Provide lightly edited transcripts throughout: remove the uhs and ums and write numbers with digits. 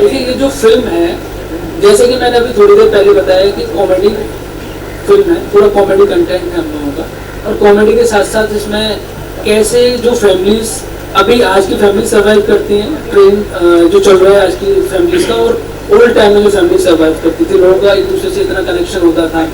देखिए ये जो फिल्म है, जैसे कि मैंने अभी थोड़ी देर पहले बताया कि कॉमेडी फिल्म है, पूरा कॉमेडी कंटेंट है हम लोगों का। और कॉमेडी के साथ साथ इसमें कैसे जो फैमिलीज अभी आज की फैमिली सर्वाइव करती हैं, ट्रेन जो चल रहा है आज की फैमिलीज का, और ओल्ड टाइम में जो फैमिली सर्वाइव करती थी, लोगों का एक दूसरे से इतना कनेक्शन होता था।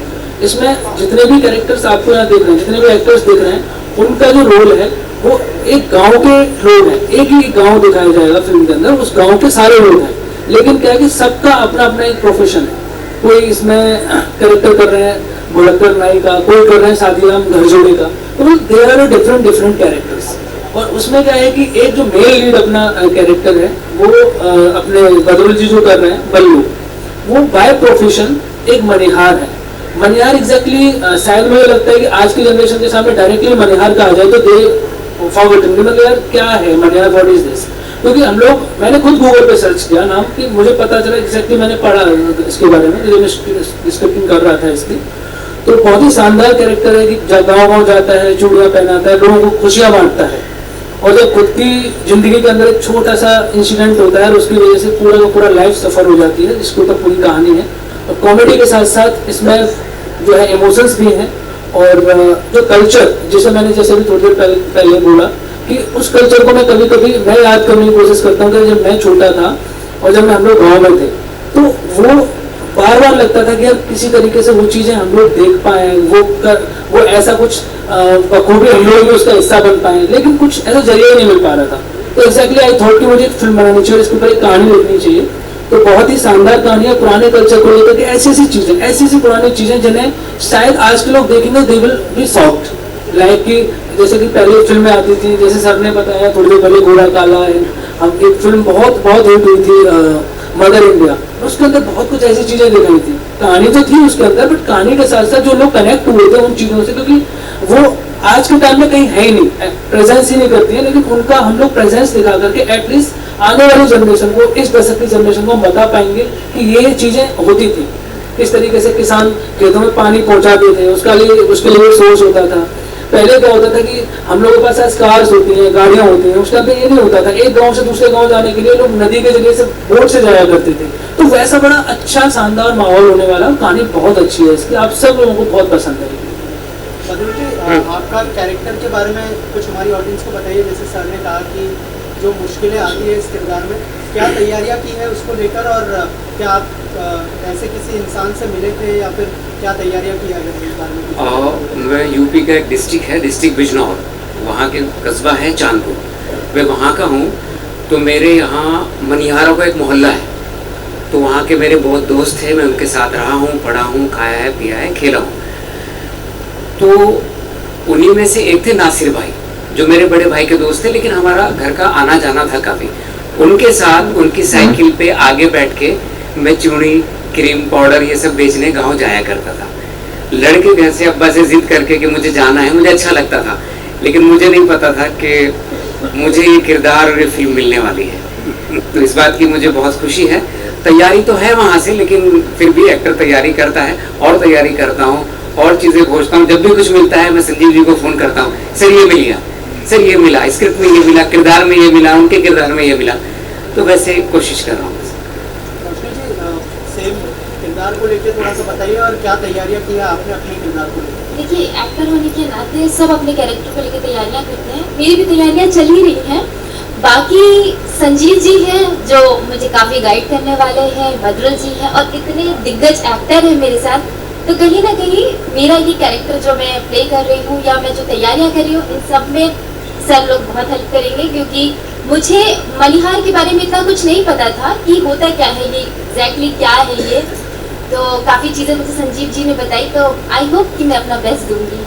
इसमें जितने भी कैरेक्टर्स आपको यहाँ देख रहे हैं, जितने भी एक्टर्स देख रहे हैं, उनका जो रोल है वो एक गाँव के रोल है। एक ही गाँव दिखाया जाएगा फिल्म के अंदर, उस गाँव के सारे लोग हैं, लेकिन क्या है कि सबका अपना अपना एक प्रोफेशन है। कोई इसमें कैरेक्टर कर रहे हैं भुड़क्कर नाई का, कोई कर रहे हैं शादीराम घरजोड़े का, तो देयर आर डिफरेंट कैरेक्टर्स। और उसमें क्या है कि एक जो मेल लीड अपना कैरेक्टर है वो अपने बदरुल जी जो कर रहे हैं बल्लू, वो बाय प्रोफेशन एक मनिहार है। मनिहार एग्जैक्टली शायद मुझे लगता है कि आज की जनरेशन के सामने डायरेक्टली मनिहार कहा जाए तो दे फॉरगेटन, मतलब यार क्या है मनिहार, व्हाट इज दिस। क्योंकि हम लोग, मैंने खुद गूगल पे सर्च किया नाम कि मुझे पता चला एग्जैक्टली, मैंने पढ़ा इसके बारे में जब मैं स्क्रिप्टिंग कर रहा था इसकी, तो बहुत ही शानदार कैरेक्टर है कि गाँव गाँव जाता है, चूड़ियाँ पहनाता है, लोगों को खुशियाँ बांटता है, और जब खुद की जिंदगी के अंदर एक छोटा सा इंसिडेंट होता है और उसकी वजह से पूरा का पूरा लाइफ सफर हो जाती है, जिसके ऊपर पूरी कहानी है। और कॉमेडी के साथ साथ इसमें जो है इमोशंस भी हैं, और जो कल्चर जिसे मैंने जैसे भी थोड़ी देर पहले बोला कि उस कल्चर को मैं कभी कभी मैं याद करने की कोशिश करता हूँ कि जब मैं छोटा था और जब हम लोग गाँव में थे, तो वो बार बार लगता था कि यार किसी तरीके से वो चीज़ें हम लोग देख पाए, वो ऐसा कुछ बखूबी हम लोग भी उसका हिस्सा बन पाए, लेकिन कुछ ऐसा जरिया ही नहीं मिल पा रहा था। तो एग्जैक्टली आई थॉट कि मुझे एक फिल्म बनानी चाहिए, इसके ऊपर एक कहानी लिखनी चाहिए। तो बहुत ही शानदार कहानी है पुराने कल्चर को लेकर के, ऐसी ऐसी पुरानी चीज़ें जिन्हें शायद आज के लोग देखेंगे they will be shocked. Like कि जैसे कि पहले फिल्में आती थी, जैसे सर ने बताया थोड़ी देर पहले गोरा काला है, हम एक फिल्म बहुत हिट हुई थी मदर इंडिया, उसके अंदर बहुत कुछ ऐसी चीजें दिखाई थी। कहानी तो थी उसके अंदर, बट कहानी के साथ साथ जो लोग कनेक्ट हुए थे उन चीजों से, क्योंकि वो आज के टाइम में कहीं है ही नहीं, प्रेजेंस ही नहीं करती है, लेकिन उनका हम लोग प्रेजेंस दिखा करके एटलीस्ट आने वाली जनरेशन को, इस दशक की जनरेशन को हम बता पाएंगे कि ये चीजें होती थी। किस तरीके से किसान खेतों में पानी पहुंचाते थे, उसके लिए सोर्स होता था। पहले क्या होता था कि हम लोगों के पास कार्स होती हैं, गाड़ियाँ होती हैं, उसका ये नहीं होता था। एक गांव से दूसरे गांव जाने के लिए लोग नदी के जरिए से बोट से जाया करते थे। तो वैसा बड़ा अच्छा शानदार माहौल होने वाला, कहानी बहुत अच्छी है इसकी, आप सब लोगों को बहुत पसंद है। आपका कैरेक्टर के बारे में कुछ हमारी ऑडियंस को बताइए। जैसे सर ने कहा कि जो मुश्किलें आती है इस किरदार में, क्या तैयारियां की है उसको लेकर, और क्या आप ऐसे किसी इंसान से मिले थे या फिर क्या तैयारियां की है इस बारे में? मैं यूपी का एक डिस्ट्रिक्ट है, डिस्ट्रिक्ट बिजनौर, वहाँ के कस्बा है चांदपुर, मैं वहाँ का हूँ। तो मेरे यहाँ मनिहारों का एक मोहल्ला है, तो वहाँ के मेरे बहुत दोस्त थे, मैं उनके साथ रहा हूँ, पढ़ा हूँ, खाया है, पिया है, खेला हूँ। तो उन्हीं में से एक थे नासिर भाई, जो मेरे बड़े भाई के दोस्त थे, लेकिन हमारा घर का आना जाना था काफ़ी। उनके साथ उनकी साइकिल पे आगे बैठ के मैं चूड़ी, क्रीम पाउडर ये सब बेचने गांव जाया करता था। लड़के घर से अब्बा से जिद करके कि मुझे जाना है, मुझे अच्छा लगता था, लेकिन मुझे नहीं पता था कि मुझे ये किरदार और ये फिल्म मिलने वाली है। तो इस बात की मुझे बहुत खुशी है। तैयारी तो है वहाँ से, लेकिन फिर भी एक्टर तैयारी करता है, और तैयारी करता हूँ, और चीज़ें खोजता हूँ। जब भी कुछ मिलता है मैं संजीव जी को फ़ोन करता हूँ, सर ये मिल गया, सर ये मिला, स्क्रिप्ट में ये मिला, किरदार में ये मिला, उनके किरदार में ये मिला। तो वैसे कोशिश कर रहा हूँ। सेम किरदार को लेकर थोड़ा सा बताइए, और क्या तैयारियाँ की है आपने अपने किरदार को लेकर? देखिए, एक्टर होने के नाते सब अपने कैरेक्टर को लेकर तैयारियां करते हैं। मेरी भी तैयारियां चल ही रही हैं, बाकी संजीव जी हैं जो मुझे काफ़ी गाइड करने वाले हैं, बदरुल जी हैं और इतने दिग्गज एक्टर हैं मेरे साथ, तो कहीं ना कहीं मेरा ये कैरेक्टर जो मैं प्ले कर रही हूँ या मैं जो तैयारियाँ कर रही हूँ, इन सब में सर लोग बहुत हेल्प करेंगे, क्योंकि मुझे मनिहार के बारे में इतना कुछ नहीं पता था कि होता क्या है ये, एग्जैक्टली क्या है ये, तो काफ़ी चीज़ें मुझे संजीव जी ने बताई, तो आई होप कि मैं अपना बेस्ट दूंगी।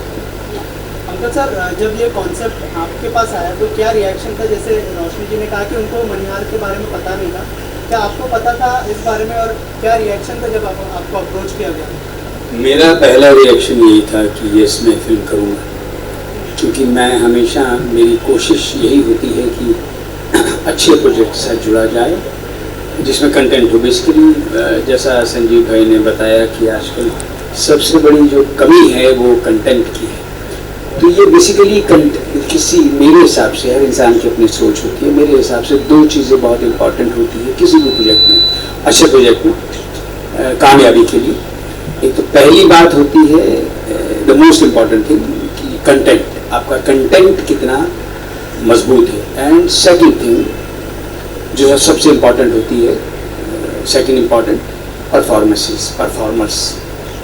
पंकज सर, जब ये कॉन्सेप्ट आपके पास आया तो क्या रिएक्शन था? जैसे रोशनी जी ने कहा कि उनको मनिहार के बारे में पता नहीं था, क्या आपको पता था इस बारे में, और क्या रिएक्शन था जब आपको अप्रोच किया गया? मेरा पहला रिएक्शन यही था कि यस मैं फिल्म करूँगा, क्योंकि मैं हमेशा, मेरी कोशिश यही होती है कि अच्छे प्रोजेक्ट से जुड़ा जाए जिसमें कंटेंट हो। बेसिकली जैसा संजीव भाई ने बताया कि आजकल सबसे बड़ी जो कमी है वो कंटेंट की है, तो ये बेसिकली किसी, मेरे हिसाब से, हर इंसान की अपनी सोच होती है, मेरे हिसाब से दो चीज़ें बहुत इंपॉर्टेंट होती है किसी भी प्रोजेक्ट में, अच्छे प्रोजेक्ट में कामयाबी के लिए। एक तो पहली बात होती है द मोस्ट इम्पॉर्टेंट थिंग कि कंटेंट, आपका कंटेंट कितना मजबूत है, एंड सेकंड थिंग जो है सबसे इम्पॉर्टेंट होती है, सेकंड इम्पॉर्टेंट परफॉर्मर्स।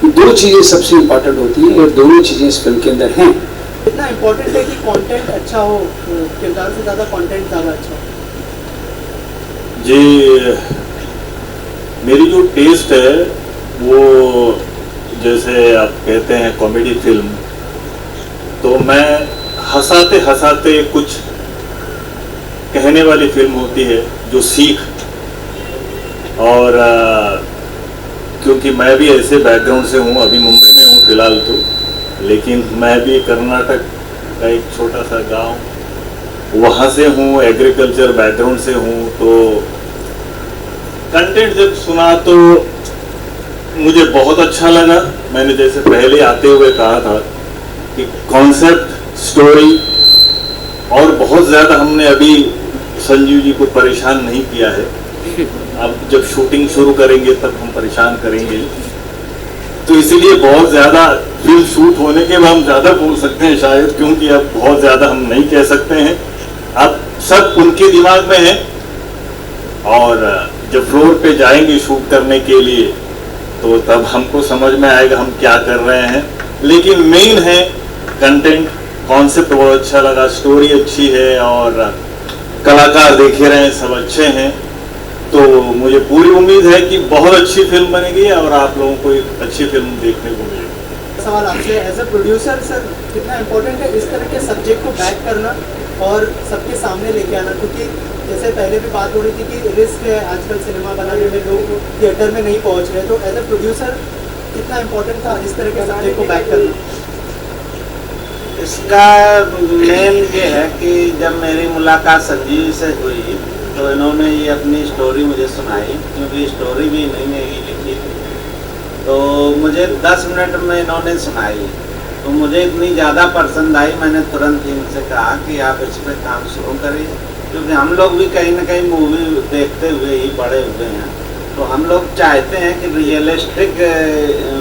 दो चीज़ें सबसे इम्पॉर्टेंट होती हैं और दोनों चीज़ें इस फिल्म के अंदर हैं। इतना इम्पोर्टेंट है कि कंटेंट अच्छा हो, किरदार से ज़्यादा कंटेंट ज़्यादा अच्छा हो। जी, मेरी जो टेस्ट है वो, जैसे आप कहते हैं कॉमेडी फिल्म, तो मैं हंसाते हंसाते कुछ कहने वाली फिल्म होती है जो सीख, और क्योंकि मैं भी ऐसे बैकग्राउंड से हूँ, अभी मुंबई में हूँ फिलहाल तो, लेकिन मैं भी कर्नाटक का एक छोटा सा गांव वहाँ से हूँ, एग्रीकल्चर बैकग्राउंड से हूँ, तो कंटेंट जब सुना तो मुझे बहुत अच्छा लगा। मैंने जैसे पहले आते हुए कहा था कि कॉन्सेप्ट, स्टोरी, और बहुत ज़्यादा हमने अभी संजीव जी को परेशान नहीं किया है, अब जब शूटिंग शुरू करेंगे तब हम परेशान करेंगे, तो इसीलिए बहुत ज़्यादा फिल्म शूट होने के बाद हम ज़्यादा बोल सकते हैं शायद, क्योंकि अब बहुत ज़्यादा हम नहीं कह सकते हैं, अब सब उनके दिमाग में है, और जब फ्लोर पे जाएंगे शूट करने के लिए तो तब हमको समझ में आएगा हम क्या कर रहे हैं। लेकिन मेन है कंटेंट, कॉन्सेप्ट बहुत अच्छा लगा, स्टोरी अच्छी है, और कलाकार देखे रहे हैं सब अच्छे हैं, तो मुझे पूरी उम्मीद है कि बहुत अच्छी फिल्म बनेगी और आप लोगों को एक अच्छी फिल्म देखने को मिलेगी। सवाल आपसे, एज ए प्रोड्यूसर सर, कितना इम्पोर्टेंट है इस तरह के सब्जेक्ट को बैक करना और सबके सामने लेके आना, क्योंकि जैसे पहले भी बात हो रही थी कि रिस्क है आजकल सिनेमा बनाने में, लोग थिएटर में नहीं पहुंच रहे, तो एज ए प्रोड्यूसर कितना इम्पोर्टेंट था इस तरह के सब्जेक्ट को बैक करना? इसका मेन ये है कि जब मेरी मुलाकात संजीव से हुई तो इन्होंने ये अपनी स्टोरी मुझे सुनाई, क्योंकि स्टोरी भी इन्होंने ही लिखी थी, तो मुझे 10 मिनट में इन्होंने सुनाई, तो मुझे इतनी ज़्यादा पसंद आई, मैंने तुरंत ही उनसे कहा कि आप इस पर काम शुरू करिए, क्योंकि हम लोग भी कहीं ना कहीं मूवी देखते हुए ही बड़े हुए हैं, तो हम लोग चाहते हैं कि रियलिस्टिक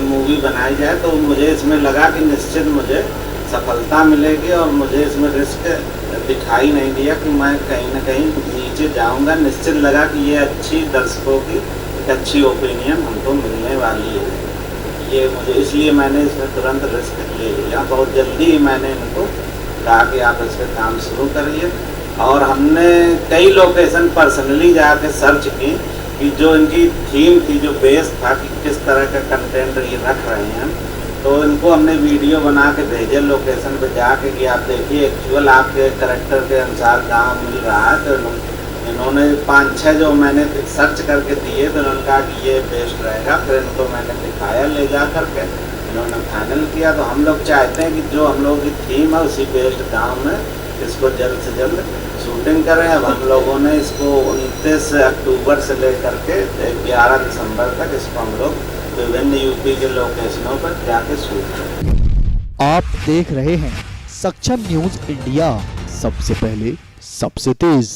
मूवी बनाई जाए, तो मुझे इसमें लगा कि निश्चित मुझे सफलता मिलेगी, और मुझे इसमें रिस्क दिखाई नहीं दिया कि मैं कहीं ना कहीं नीचे जाऊंगा। निश्चित लगा कि ये अच्छी दर्शकों की एक अच्छी ओपिनियन हमको मिलने वाली है, ये मुझे, इसलिए मैंने इसमें तुरंत रिस्क ले लिया। बहुत जल्दी ही मैंने इनको कहा कि आप इस पर काम शुरू करिए, और हमने कई लोकेशन पर्सनली जाके सर्च की कि जो इनकी थीम थी, जो बेस था कि किस तरह का कंटेंट ये रख रहे हैं, तो इनको हमने वीडियो बना के भेजे लोकेशन पे जाके कि आप देखिए एक्चुअल आपके करेक्टर के अनुसार गाँव मिल रहा है, तो इन्होंने 5-6 जो मैंने सर्च करके दिए, तो उन्होंने कहा कि ये बेस्ट रहेगा, फिर इनको मैंने दिखाया ले जा करके, इन्होंने फाइनल किया। तो हम लोग चाहते हैं कि जो हम लोग की थीम है उसी बेस्ट गाँव में इसको जल्द से जल्द शूटिंग करें। अब हम लोगों ने इसको 29 अक्टूबर से लेकर के 11 दिसंबर तक इसको हम लोग विभिन्न यूपी के लोकेशनों पर जाके शूट करें। आप देख रहे हैं सक्षम न्यूज इंडिया, सबसे पहले सबसे तेज।